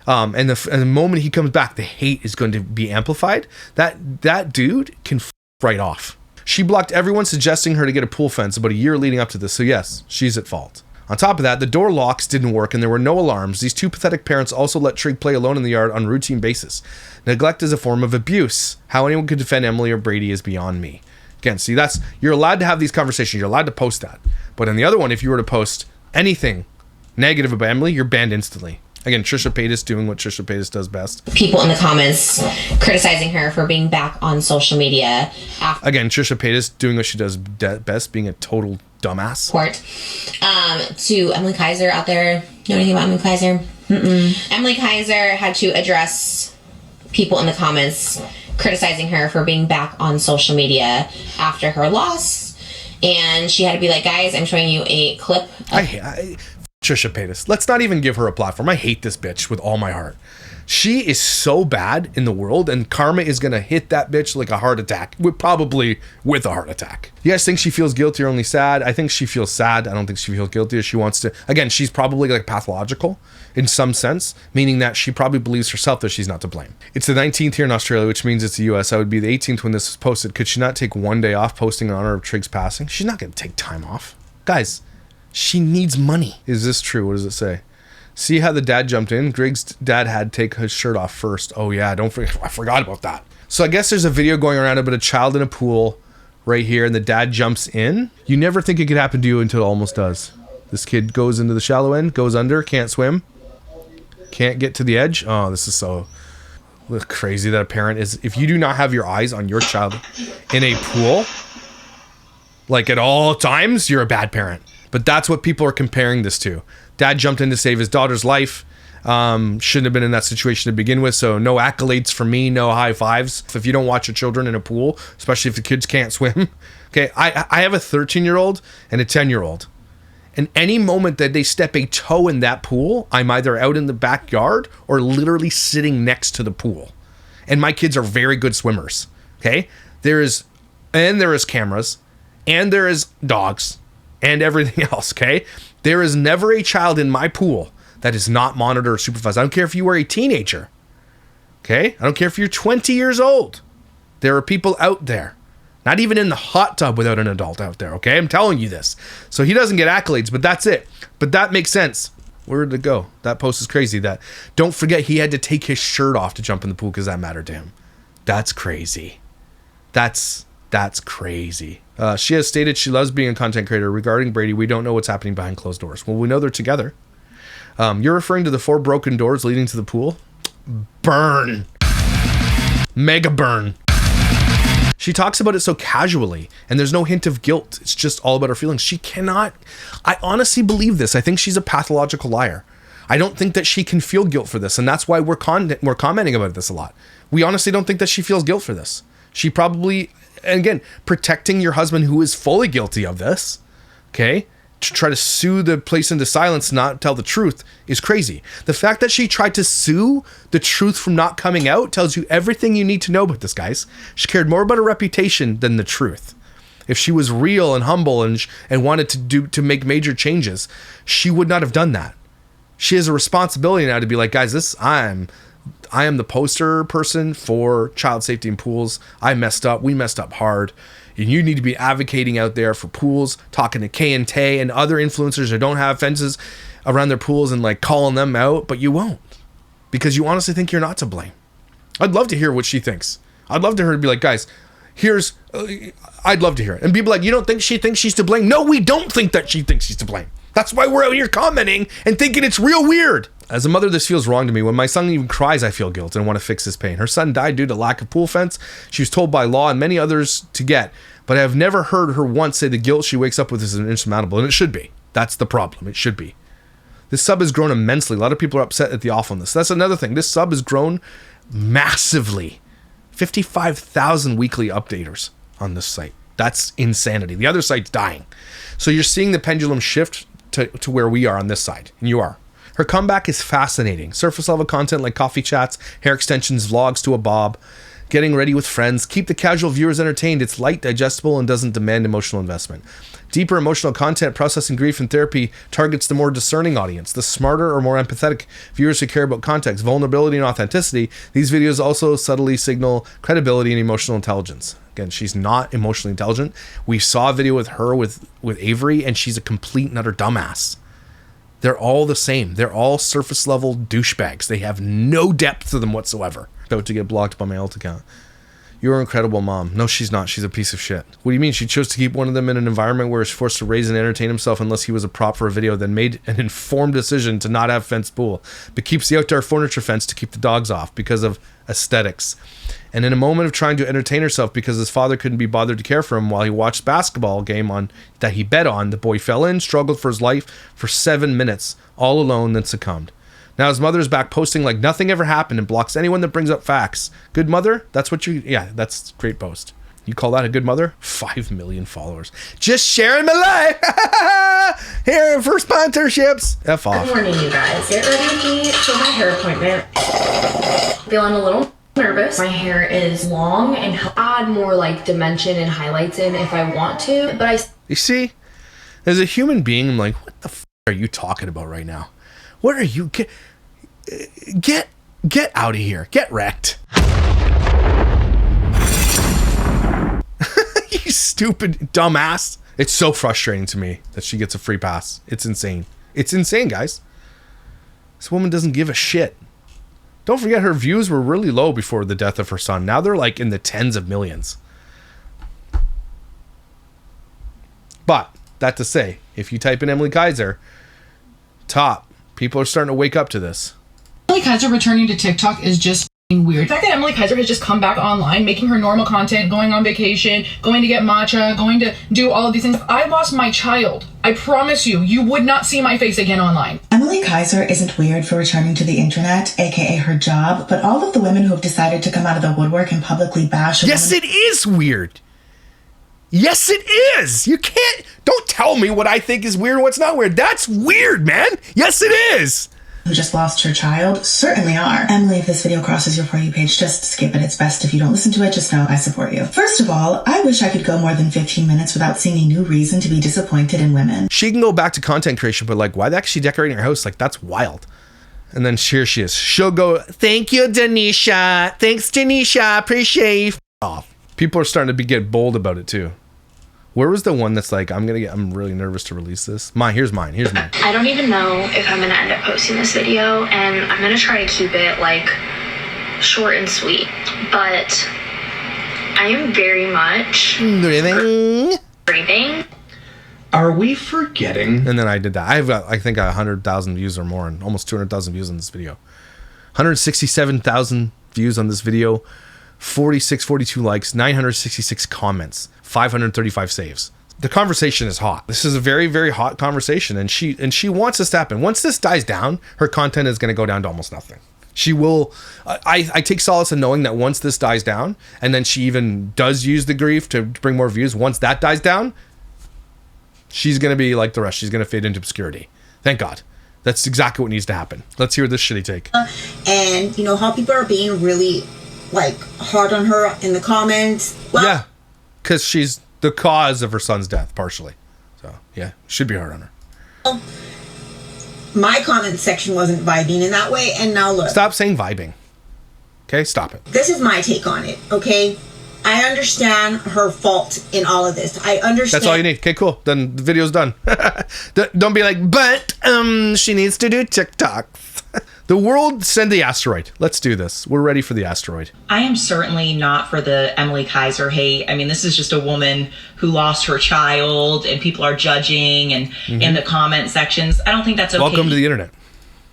Speaker 1: And the moment he comes back, the hate is going to be amplified. That dude can right off. She blocked everyone suggesting her to get a pool fence about a year leading up to this. So yes, she's at fault. On top of that, the door locks didn't work and there were no alarms. These two pathetic parents also let Trig play alone in the yard on a routine basis. Neglect is a form of abuse. How anyone could defend Emilie or Brady is beyond me. Again, see, you're allowed to have these conversations. You're allowed to post that. But in the other one, if you were to post anything negative about Emilie, you're banned instantly. Again, Trisha Paytas doing what Trisha Paytas does best.
Speaker 3: People in the comments criticizing her for being back on social media.
Speaker 1: Again, Trisha Paytas doing what she does best, being a total dumbass.
Speaker 3: To Emilie Kiser out there. Know anything about Emilie Kiser? Mm-mm. Emilie Kiser had to address people in the comments criticizing her for being back on social media after her loss. And she had to be like, guys, I'm showing you a clip of
Speaker 1: Trisha Paytas. Let's not even give her a platform. I hate this bitch with all my heart. She is so bad in the world, and karma is going to hit that bitch like a heart attack, probably with a heart attack. You guys think she feels guilty or only sad? I think she feels sad. I don't think she feels guilty. She wants to. Again, she's probably like pathological in some sense, meaning that she probably believes herself that she's not to blame. It's the 19th here in Australia, which means it's the US. I would be the 18th when this is posted. Could she not take one day off posting in honor of Trig's passing? She's not going to take time off. Guys, she needs money. Is this true? What does it say? See how the dad jumped in? Grig's dad had to take his shirt off first. Oh yeah, don't forget. I forgot about that. So I guess there's a video going around about a child in a pool right here, and the dad jumps in. You never think it could happen to you until it almost does. This kid goes into the shallow end, goes under, can't swim, can't get to the edge. Oh, this is so crazy that a parent is. If you do not have your eyes on your child in a pool, like at all times, you're a bad parent. But that's what people are comparing this to. Dad jumped in to save his daughter's life. Shouldn't have been in that situation to begin with. So no accolades for me, no high fives. If you don't watch your children in a pool, especially if the kids can't swim. Okay, I have a 13-year-old and a 10-year-old. And any moment that they step a toe in that pool, I'm either out in the backyard or literally sitting next to the pool. And my kids are very good swimmers. Okay, there is cameras, and there is dogs, and everything else. Okay. There is never a child in my pool that is not monitored or supervised. I don't care if you are a teenager. Okay? I don't care if you're 20 years old. There are people out there. Not even in the hot tub without an adult out there. Okay? I'm telling you this. So he doesn't get accolades, but that's it. But that makes sense. Where did it go? That post is crazy. Don't forget he had to take his shirt off to jump in the pool because that mattered to him. That's crazy. That's crazy. She has stated she loves being a content creator. Regarding Brady, we don't know what's happening behind closed doors. Well, we know they're together. You're referring to the 4 broken doors leading to the pool? Burn. Mega burn. She talks about it so casually, and there's no hint of guilt. It's just all about her feelings. She cannot. I honestly believe this. I think she's a pathological liar. I don't think that she can feel guilt for this, and that's why we're commenting about this a lot. We honestly don't think that she feels guilt for this. She probably, and again, protecting your husband who is fully guilty of this, okay, to try to sue the place into silence, not tell the truth, is crazy. The fact that she tried to sue the truth from not coming out tells you everything you need to know about this, guys. She cared more about her reputation than the truth. If she was real and humble and wanted to make major changes, she would not have done that. She has a responsibility now to be like, guys, I am the poster person for child safety in pools. I messed up. We messed up hard. And you need to be advocating out there for pools, talking to Kay and Tay and other influencers that don't have fences around their pools and like calling them out, but you won't because you honestly think you're not to blame. I'd love to hear what she thinks. I'd love to hear her be like, guys, I'd love to hear it. And people like, you don't think she thinks she's to blame? No, we don't think that she thinks she's to blame. That's why we're out here commenting and thinking it's real weird. As a mother, this feels wrong to me. When my son even cries, I feel guilt and want to fix his pain. Her son died due to lack of pool fence. She was told by law and many others to get, but I have never heard her once say the guilt she wakes up with is insurmountable, and it should be. That's the problem. It should be. This sub has grown immensely. A lot of people are upset at the awfulness. That's another thing. This sub has grown massively. 55,000 weekly updaters on this site. That's insanity. The other site's dying. So you're seeing the pendulum shift to where we are on this side, and you are. Her comeback is fascinating. Surface level content like coffee chats, hair extensions, vlogs to a bob, getting ready with friends. Keep the casual viewers entertained. It's light, digestible, and doesn't demand emotional investment. Deeper emotional content, processing grief and therapy targets the more discerning audience, the smarter or more empathetic viewers who care about context, vulnerability, and authenticity. These videos also subtly signal credibility and emotional intelligence. Again, she's not emotionally intelligent. We saw a video with her with Avery, and she's a complete and utter dumbass. They're all the same. They're all surface level douchebags. They have no depth to them whatsoever. About to get blocked by my alt account. You're an incredible mom. No, she's not. She's a piece of shit. What do you mean? She chose to keep one of them in an environment where he's forced to raise and entertain himself unless he was a prop for a video, then made an informed decision to not have fenced pool, but keeps the outdoor furniture fence to keep the dogs off because of aesthetics. And in a moment of trying to entertain herself because his father couldn't be bothered to care for him while he watched basketball game on that he bet on, the boy fell in, struggled for his life for 7 minutes, all alone, then succumbed. Now his mother is back posting like nothing ever happened and blocks anyone that brings up facts. Good mother? That's what you... Yeah, that's a great post. You call that a good mother? 5 million followers. Just sharing my life. Here for sponsorships. F off.
Speaker 2: Good morning, you guys. Get ready with me for my hair appointment. Feeling a little nervous. My hair is long and add more like dimension and highlights in if I want to, but
Speaker 1: You see, as a human being, I'm like, what the f*** are you talking about right now? What are you... Get out of here. Get wrecked. You stupid dumbass. It's so frustrating to me that she gets a free pass. It's insane. It's insane, guys. This woman doesn't give a shit. Don't forget her views were really low before the death of her son. Now they're like in the tens of millions. But, that to say, if you type in Emilie Kiser, top, people are starting to wake up to this.
Speaker 4: Emilie Kiser returning to TikTok is just weird. The fact that Emilie Kiser has just come back online, making her normal content, going on vacation, going to get matcha, going to do all of these things. I lost my child. I promise you, you would not see my face again online.
Speaker 5: Emilie Kiser isn't weird for returning to the internet, aka her job, but all of the women who have decided to come out of the woodwork and publicly bash a
Speaker 1: Yes,
Speaker 5: woman-
Speaker 1: it is weird. Yes, it is. You can't... Don't tell me what I think is weird and what's not weird. That's weird, man. Yes, it is.
Speaker 5: who just lost her child certainly are. Emily, if this video crosses your For You page, just skip it. It's best if you don't listen to it. Just know I support you. First of all, I wish I could go more than 15 minutes without seeing a new reason to be disappointed in women.
Speaker 1: She can go back to content creation, but like, why the heck is she decorating her house? Like, that's wild. And then here she is. She'll go, thank you, Denisha. Thanks, Denisha. Appreciate you. Off. People are starting to get bold about it too. Where was the one that's like, I'm really nervous to release this? Here's mine.
Speaker 2: I don't even know if I'm gonna end up posting this video, and I'm gonna try to keep it like short and sweet. But I am very much grieving.
Speaker 1: Are we forgetting? And then I did that. I've got, I think, 100,000 views or more, and almost 200,000 views on this video. 167,000 views on this video. 42 likes, 966 comments, 535 saves. The conversation is hot. This is a very, very hot conversation, and she wants this to happen. Once this dies down, her content is going to go down to almost nothing. She will. I take solace in knowing that once this dies down, and then she even does use the grief to bring more views. Once that dies down, she's going to be like the rest. She's going to fade into obscurity. Thank God. That's exactly what needs to happen. Let's hear this shitty take.
Speaker 6: And you know how people are being really like hard on her in the comments. Well,
Speaker 1: yeah, because she's the cause of her son's death, partially. So yeah, should be hard on her.
Speaker 6: My comment section wasn't vibing in that way, and now look.
Speaker 1: Stop saying vibing. Okay, stop it.
Speaker 6: This is my take on it, okay? I understand her fault in all of this. I understand.
Speaker 1: That's all you need. Okay, cool. Then the video's done. Don't be like, but she needs to do TikToks. The world, send the asteroid. Let's do this. We're ready for the asteroid.
Speaker 7: I am certainly not for the Emilie Kiser hate. I mean, this is just a woman who lost her child and people are judging and in the comment sections. I don't think that's okay.
Speaker 1: Welcome to the internet.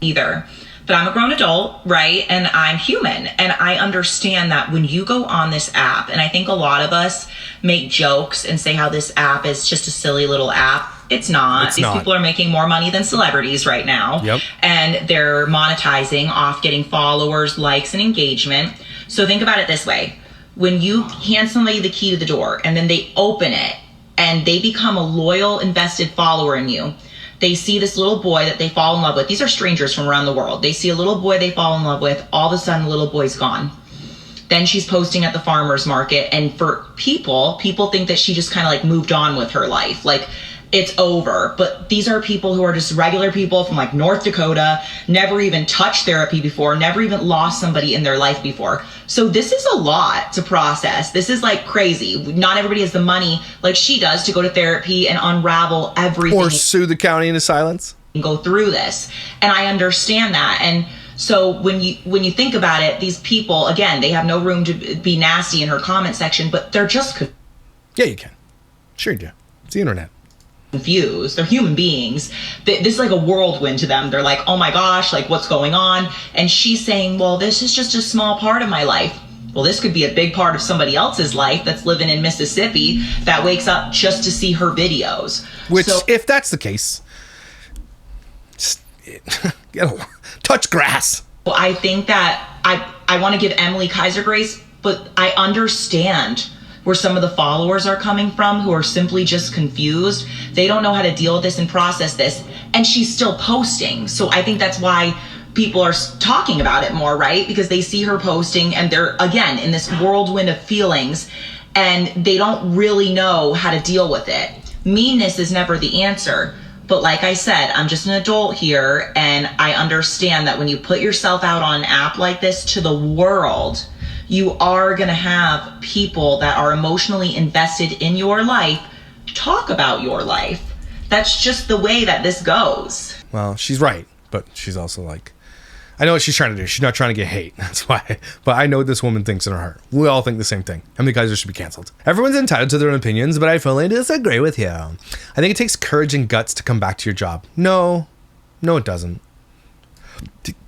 Speaker 7: Either. But I'm a grown adult, right? And I'm human. And I understand that when you go on this app, and I think a lot of us make jokes and say how this app is just a silly little app. It's not. These people are making more money than celebrities right now.
Speaker 1: Yep.
Speaker 7: And they're monetizing off getting followers, likes, and engagement. So think about it this way. When you hand somebody the key to the door and then they open it and they become a loyal, invested follower in you, they see this little boy that they fall in love with. These are strangers from around the world. They see a little boy they fall in love with. All of a sudden, the little boy's gone. Then she's posting at the farmer's market. And for people think that she just kind of like moved on with her life. Like, it's over. But these are people who are just regular people from like North Dakota, never even touched therapy before, never even lost somebody in their life before. So this is a lot to process. This is like crazy. Not everybody has the money like she does to go to therapy and unravel everything.
Speaker 1: Or sue the county into silence.
Speaker 7: And go through this. And I understand that. And so when you think about it, these people, again, they have no room to be nasty in her comment section, but they're just
Speaker 1: Yeah, you can. Sure you do. It's the internet.
Speaker 7: Confused. They're human beings. This is like a whirlwind to them. They're like, oh my gosh, like what's going on? And she's saying, well, this is just a small part of my life. Well, this could be a big part of somebody else's life that's living in Mississippi that wakes up just to see her videos.
Speaker 1: Which, if that's the case, just touch grass.
Speaker 7: Well, I think that I want to give Emilie Kiser grace, but I understand where some of the followers are coming from who are simply just confused. They don't know how to deal with this and process this. And she's still posting. So I think that's why people are talking about it more, right? Because they see her posting and they're, again, in this whirlwind of feelings and they don't really know how to deal with it. Meanness is never the answer. But like I said, I'm just an adult here and I understand that when you put yourself out on an app like this to the world, you are going to have people that are emotionally invested in your life talk about your life. That's just the way that this goes.
Speaker 1: Well, she's right, but she's also like, I know what she's trying to do. She's not trying to get hate. That's why. But I know what this woman thinks in her heart. We all think the same thing. Emilie Kiser should be canceled. Everyone's entitled to their own opinions, but I fully disagree with you. I think it takes courage and guts to come back to your job. No, it doesn't.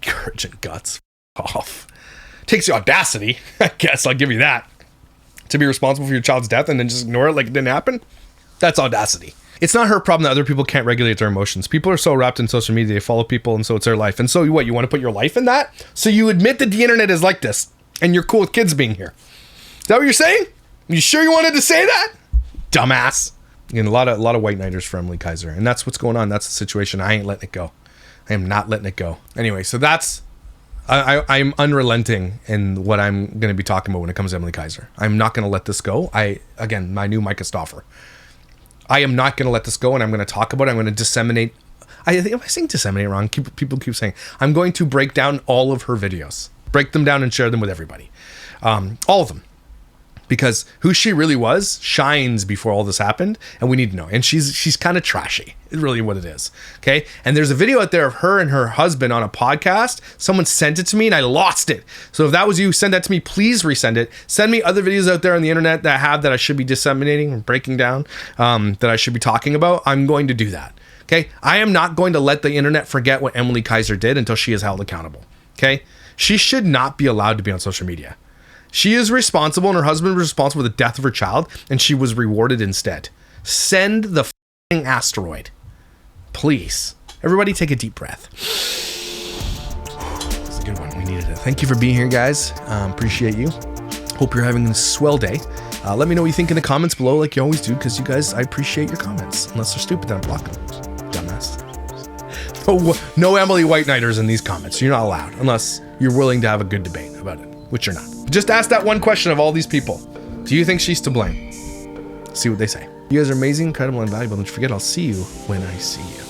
Speaker 1: Courage and guts. Off. Takes the audacity, I guess I'll give you that, to be responsible for your child's death and then just ignore it like it didn't happen. That's audacity. It's not her problem that other people can't regulate their emotions. People are so wrapped in social media, they follow people and so it's their life. And so what, you want to put your life in that? So you admit that the internet is like this and you're cool with kids being here. Is that what you're saying? You sure you wanted to say that? Dumbass. And a lot of white knighters for Emilie Kiser. And that's what's going on. That's the situation. I ain't letting it go. I am not letting it go. Anyway, so that's... I'm unrelenting in what I'm going to be talking about when it comes to Emilie Kiser. I'm not going to let this go. Again, my new Micah Stauffer. I am not going to let this go, and I'm going to talk about it. I'm going to disseminate. I think, am I saying disseminate wrong? People keep saying. I'm going to break down all of her videos. Break them down and share them with everybody. All of them. Because who she really was shines before all this happened, and we need to know. And she's kind of trashy, is really what it is. Okay? And there's a video out there of her and her husband on a podcast. Someone sent it to me, and I lost it. So if that was you, send that to me. Please resend it. Send me other videos out there on the internet that I should be disseminating and breaking down, that I should be talking about. I'm going to do that. Okay? I am not going to let the internet forget what Emilie Kiser did until she is held accountable. Okay? She should not be allowed to be on social media. She is responsible, and her husband was responsible for the death of her child, and she was rewarded instead. Send the f***ing asteroid. Please. Everybody take a deep breath. It's a good one. We needed it. Thank you for being here, guys. Appreciate you. Hope you're having a swell day. Let me know what you think in the comments below, like you always do, because you guys, I appreciate your comments. Unless they're stupid, then I block them. Dumbass. No Emilie White Knighters in these comments. You're not allowed, unless you're willing to have a good debate about it. Which you're not. Just ask that one question of all these people. Do you think she's to blame? See what they say. You guys are amazing, incredible, and valuable. Don't forget, I'll see you when I see you.